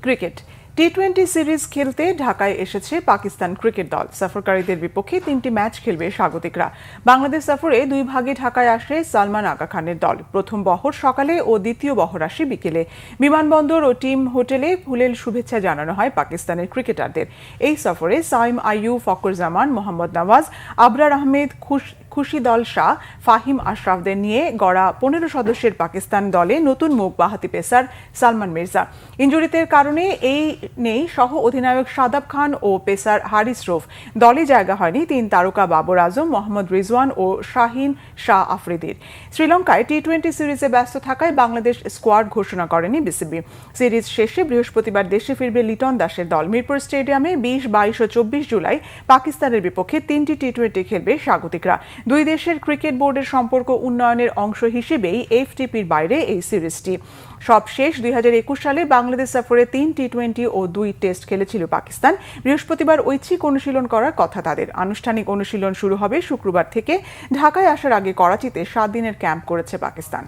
Cricket টি-20 series খেলতে ঢাকায় এসেছে পাকিস্তান ক্রিকেট দল। সফরকারীদের বিপক্ষে 3টি ম্যাচ খেলবে স্বাগতিকরা। বাংলাদেশ সফরে 2 ভাগে ঢাকায় আসে সালমান আগা খানের দল। প্রথম বহর সকালে ও দ্বিতীয় বহর আসে বিকেলে। বিমানবন্দর ও টিম হোটেলে ফুলেল শুভেচ্ছা জানানো হয় পাকিস্তানের ক্রিকেটারদের। এই সফরে সাইম আইয়ুব, ফখর জামান, মোহাম্মদ নওয়াজ, আবরার আহমেদ, খুশিদল শাহ, ফাহিম আশরাফদের নিয়ে গড়া 15 সদস্যের পাকিস্তান দলে নতুন মুখ বাঁহাতি পেসার সালমান মির্জা। ইনজুরিদের কারণে নেই সহ অধিনায়ক শাদাব খান ও পেসার হারিস রৌফ। দলে জায়গা হয়নি 3 তারকা বাবর আজম, মোহাম্মদ রিজওয়ান ও শাহিন শাহ আফ্রিদির। শ্রীলঙ্কায় টি-20 সিরিজে ব্যস্ত থাকায় বাংলাদেশ স্কোয়াড ঘোষণা করেনি বিসিবি। সিরিজ শেষে বৃহস্পতিবার দেশে ফিরবে লিটন দাসের দল। মিরপুর স্টেডিয়ামে 20, 22 ও 24 জুলাই পাকিস্তানের বিপক্ষে 3টি টি-20 খেলবে স্বাগতিকরা। দুই দেশের ক্রিকেট বোর্ডের সম্পর্ক উন্নয়নের অংশ হিসেবেই এফটিপির বাইরে এই সিরিজটি। সবশেষ 2021 সালে বাংলাদেশ সফরে 3 টি-20 ও 2 টেস্ট খেলেছিল পাকিস্তান। বৃহস্পতিবার ঐচ্ছিক অনুশীলন করার কথা তাদের। আনুষ্ঠানিক অনুশীলন শুরু হবে শুক্রবার থেকে। ঢাকায় আসার আগে করাচিতে 7 দিনের ক্যাম্প করেছে পাকিস্তান।